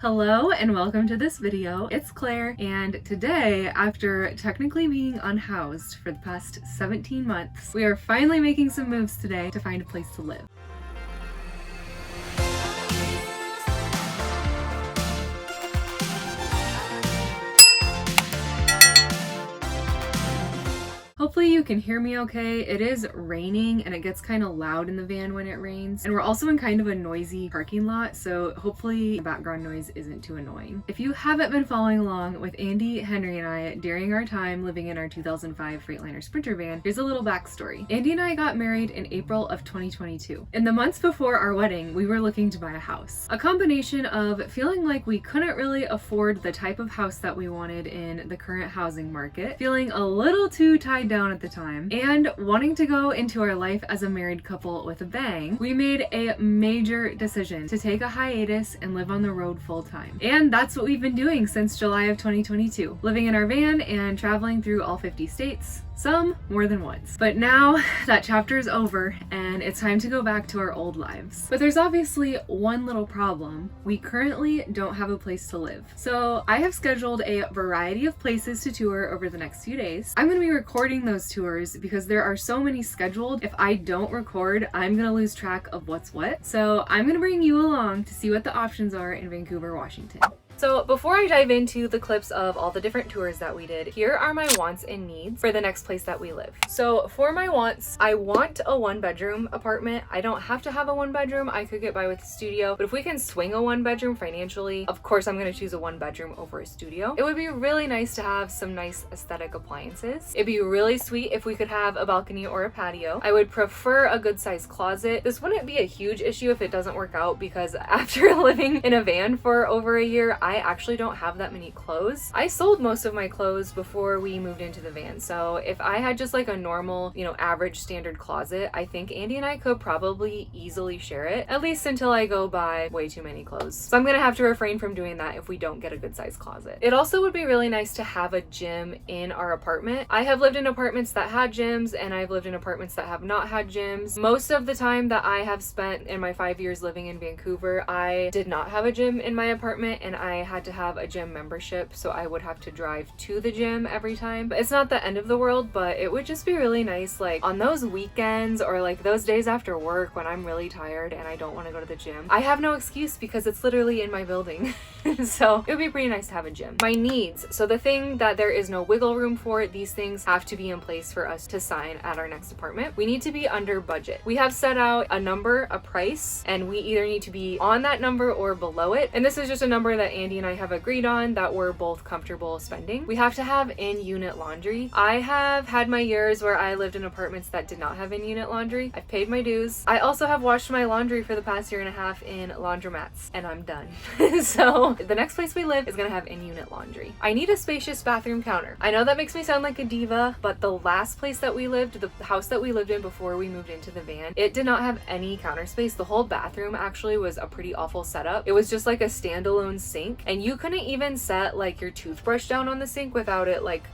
Hello and welcome to this video. It's Claire, and today, after technically being unhoused for the past 17 months, we are finally making some moves today to find a place to live. Hopefully you can hear me okay. It is raining and it gets kind of loud in the van when it rains. And we're also in kind of a noisy parking lot, so hopefully the background noise isn't too annoying. If you haven't been following along with Andy, Henry, and I during our time living in our 2005 Freightliner Sprinter van, here's a little backstory. Andy and I got married in April of 2022. In the months before our wedding, we were looking to buy a house. A combination of feeling like we couldn't really afford the type of house that we wanted in the current housing market, feeling a little too tied down at the time, and wanting to go into our life as a married couple with a bang, we made a major decision to take a hiatus and live on the road full time. And that's what we've been doing since July of 2022, living in our van and traveling through all 50 states. Some more than once. But now that chapter is over and it's time to go back to our old lives. But there's obviously one little problem. We currently don't have a place to live. So I have scheduled a variety of places to tour over the next few days. I'm going to be recording those tours because there are so many scheduled. If I don't record, I'm going to lose track of what's what. So I'm going to bring you along to see what the options are in Vancouver, Washington. So before I dive into the clips of all the different tours that we did, here are my wants and needs for the next place that we live. So for my wants, I want a 1-bedroom apartment. I don't have to have a 1-bedroom. I could get by with a studio, but if we can swing a 1-bedroom financially, of course I'm going to choose a 1-bedroom over a studio. It would be really nice to have some nice aesthetic appliances. It'd be really sweet if we could have a balcony or a patio. I would prefer a good sized closet. This wouldn't be a huge issue if it doesn't work out, because after living in a van for over a year, I actually don't have that many clothes. I sold most of my clothes before we moved into the van. So if I had just like a normal, average standard closet, I think Andy and I could probably easily share it, at least until I go buy way too many clothes. So I'm gonna have to refrain from doing that if we don't get a good sized closet. It also would be really nice to have a gym in our apartment. I have lived in apartments that had gyms and I've lived in apartments that have not had gyms. Most of the time that I have spent in my 5 years living in Vancouver, I did not have a gym in my apartment, and I had to have a gym membership, so I would have to drive to the gym every time. But it's not the end of the world, but it would just be really nice, like on those weekends or like those days after work when I'm really tired and I don't want to go to the gym. I have no excuse because it's literally in my building. So it would be pretty nice to have a gym. My needs. So the thing that there is no wiggle room for, these things have to be in place for us to sign at our next apartment. We need to be under budget. We have set out a number, a price, and we either need to be on that number or below it. And this is just a number that Andy and I have agreed on that we're both comfortable spending. We have to have in-unit laundry. I have had my years where I lived in apartments that did not have in-unit laundry. I've paid my dues. I also have washed my laundry for the past year and a half in laundromats, and I'm done. So the next place we live is gonna have in-unit laundry. I need a spacious bathroom counter. I know that makes me sound like a diva, but the last place that we lived, the house that we lived in before we moved into the van, it did not have any counter space. The whole bathroom actually was a pretty awful setup. It was just like a standalone sink, and you couldn't even set like your toothbrush down on the sink without it like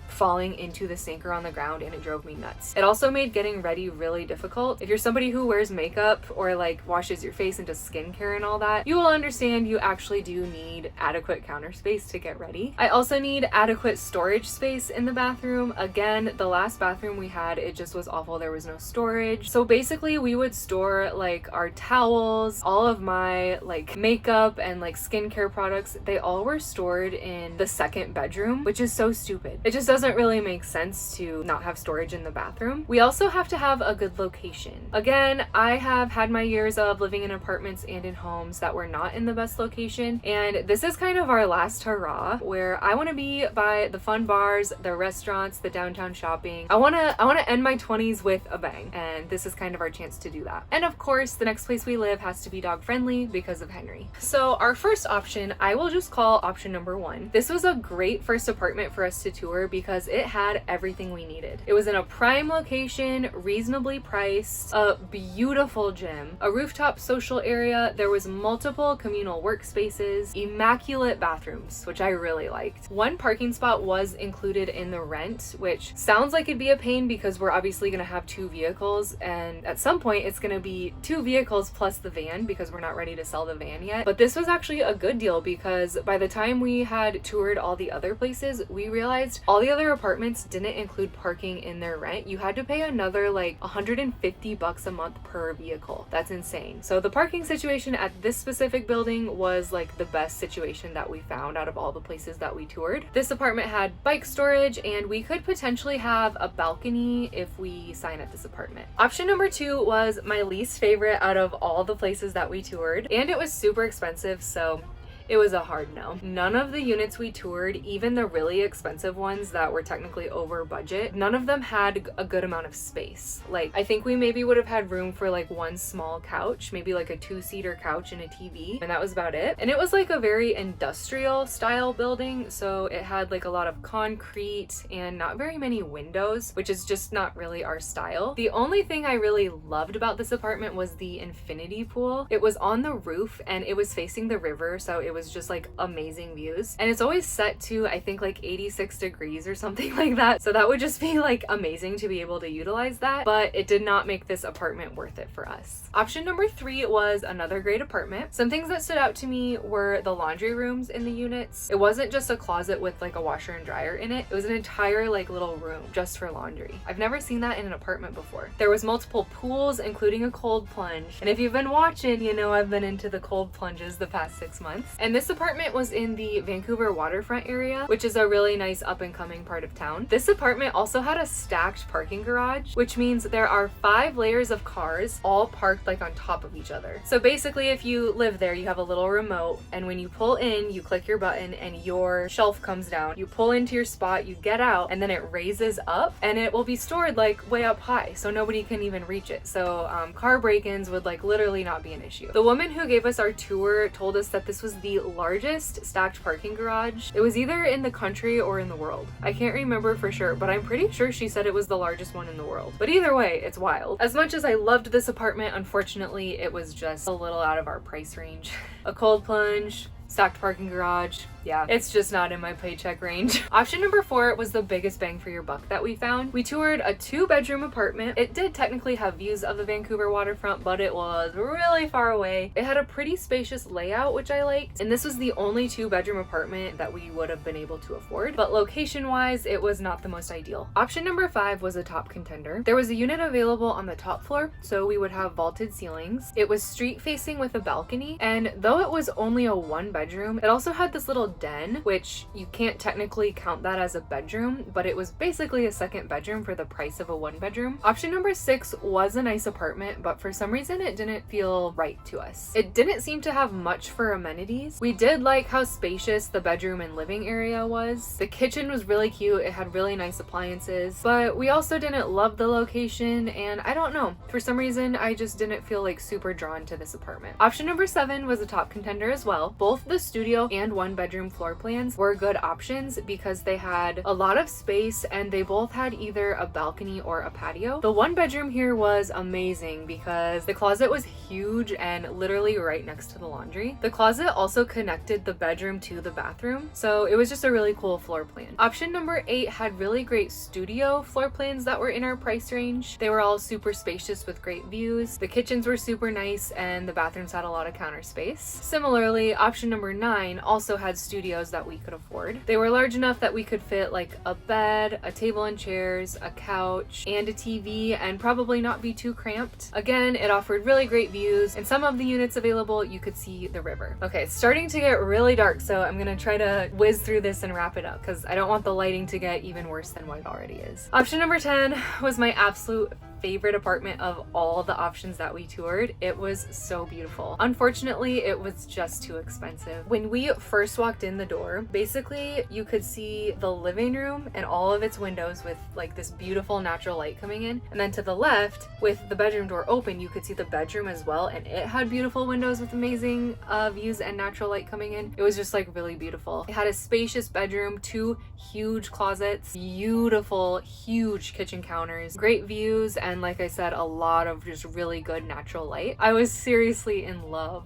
falling into the sink or on the ground, and it drove me nuts. It also made getting ready really difficult. If you're somebody who wears makeup or like washes your face and does skincare and all that, you will understand you actually do need adequate counter space to get ready. I also need adequate storage space in the bathroom. Again, the last bathroom we had, it just was awful. There was no storage. So basically we would store like our towels, all of my like makeup and like skincare products. They all were stored in the second bedroom, which is so stupid. It just doesn't really make sense to not have storage in the bathroom. We also have to have a good location. Again, I have had my years of living in apartments and in homes that were not in the best location, and this is kind of our last hurrah, where I want to be by the fun bars, the restaurants, the downtown shopping. I want to end my 20s with a bang, and this is kind of our chance to do that. And of course, the next place we live has to be dog friendly because of Henry. So our first option, I will just call option number 1. This was a great first apartment for us to tour because because it had everything we needed. It was in a prime location, reasonably priced, a beautiful gym, a rooftop social area, there was multiple communal workspaces, immaculate bathrooms, which I really liked. One parking spot was included in the rent, which sounds like it'd be a pain because we're obviously going to have 2 vehicles, and at some point it's going to be 2 vehicles plus the van because we're not ready to sell the van yet. But this was actually a good deal because by the time we had toured all the other places, we realized all the other apartments didn't include parking in their rent. You had to pay another like $150 a month per vehicle. That's insane. So the parking situation at this specific building was like the best situation that we found out of all the places that we toured. This apartment had bike storage, and we could potentially have a balcony if we sign at this apartment. Option number 2 was my least favorite out of all the places that we toured, and it was super expensive, so it was a hard no. None of the units we toured, even the really expensive ones that were technically over budget, none of them had a good amount of space. Like, I think we maybe would have had room for like one small couch, maybe like a 2-seater couch and a TV, and that was about it. And it was like a very industrial style building, so it had like a lot of concrete and not very many windows, which is just not really our style. The only thing I really loved about this apartment was the infinity pool. It was on the roof and it was facing the river, so it was just like amazing views, and it's always set to I think like 86 degrees or something like that, so that would just be like amazing to be able to utilize that, but it did not make this apartment worth it for us. Option number 3 was another great apartment. Some things that stood out to me were the laundry rooms in the units. It wasn't just a closet with like a washer and dryer in it, it was an entire like little room just for laundry. I've never seen that in an apartment before. There was multiple pools, including a cold plunge, and if you've been watching, you know I've been into the cold plunges the past 6 months. And this apartment was in the Vancouver waterfront area, which is a really nice up and coming part of town. This apartment also had a stacked parking garage, which means there are 5 layers of cars all parked like on top of each other. So basically, if you live there, you have a little remote, and when you pull in, you click your button and your shelf comes down. You pull into your spot, you get out, and then it raises up, and it will be stored like way up high, so nobody can even reach it. So car break-ins would like literally not be an issue. The woman who gave us our tour told us that this was the largest stacked parking garage. It was either in the country or in the world. I can't remember for sure, but I'm pretty sure she said it was the largest one in the world. But either way, it's wild. As much as I loved this apartment, unfortunately, it was just a little out of our price range. A cold plunge, stacked parking garage. Yeah, it's just not in my paycheck range. Option number 4 was the biggest bang for your buck that we found. We toured a 2-bedroom apartment. It did technically have views of the Vancouver waterfront, but it was really far away. It had a pretty spacious layout, which I liked, and this was the only 2-bedroom apartment that we would have been able to afford, but location-wise, it was not the most ideal. Option number 5 was a top contender. There was a unit available on the top floor, so we would have vaulted ceilings. It was street-facing with a balcony, and though it was only a 1-bedroom, it also had this little den, which you can't technically count that as a bedroom, but it was basically a 2nd bedroom for the price of a 1-bedroom. Option number 6 was a nice apartment, but for some reason it didn't feel right to us. It didn't seem to have much for amenities. We did like how spacious the bedroom and living area was. The kitchen was really cute, it had really nice appliances, but we also didn't love the location, and I don't know, for some reason I just didn't feel like super drawn to this apartment. Option number 7 was a top contender as well. Both the studio and 1-bedroom floor plans were good options because they had a lot of space and they both had either a balcony or a patio. The 1-bedroom here was amazing because the closet was huge and literally right next to the laundry. The closet also connected the bedroom to the bathroom, so it was just a really cool floor plan. Option number 8 had really great studio floor plans that were in our price range. They were all super spacious with great views. The kitchens were super nice and the bathrooms had a lot of counter space. Similarly, option number 9 also had studios that we could afford. They were large enough that we could fit like a bed, a table and chairs, a couch, and a TV, and probably not be too cramped. Again, it offered really great views. In some of the units available, you could see the river. Okay, it's starting to get really dark, so I'm gonna try to whiz through this and wrap it up because I don't want the lighting to get even worse than what it already is. Option number 10 was my absolute favorite apartment of all the options that we toured. It was so beautiful. Unfortunately, it was just too expensive. When we first walked in the door, basically you could see the living room and all of its windows with like this beautiful natural light coming in. And then to the left, with the bedroom door open, you could see the bedroom as well, and it had beautiful windows with amazing views and natural light coming in. It was just like really beautiful. It had a spacious bedroom, 2 huge closets, beautiful, huge kitchen counters, great views, and like I said, a lot of just really good natural light. I was seriously in love.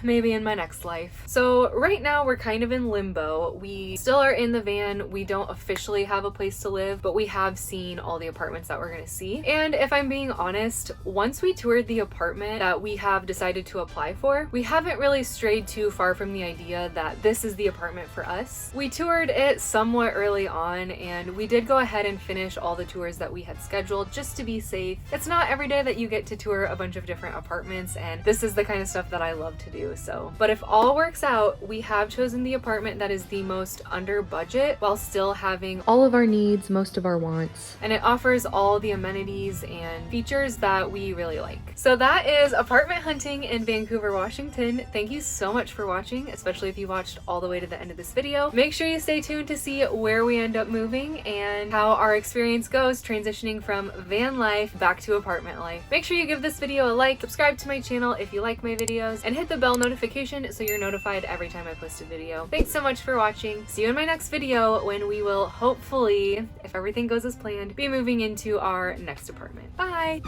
Maybe in my next life. So right now we're kind of in limbo. We still are in the van. We don't officially have a place to live, but we have seen all the apartments that we're gonna see. And if I'm being honest, once we toured the apartment that we have decided to apply for, we haven't really strayed too far from the idea that this is the apartment for us. We toured it somewhat early on, and we did go ahead and finish all the tours that we had scheduled just to be safe. It's not every day that you get to tour a bunch of different apartments, and this is the kind of stuff that I love to do. So, but if all works out, we have chosen the apartment that is the most under budget while still having all of our needs, most of our wants, and it offers all the amenities and features that we really like. So that is apartment hunting in Vancouver, Washington. Thank you so much for watching, especially if you watched all the way to the end of this video. Make sure you stay tuned to see where we end up moving and how our experience goes transitioning from van life back to apartment life. Make sure you give this video a like, subscribe to my channel if you like my videos, and hit the bell notification so you're notified every time I post a video. Thanks so much for watching. See you in my next video when we will hopefully, if everything goes as planned, be moving into our next apartment. Bye!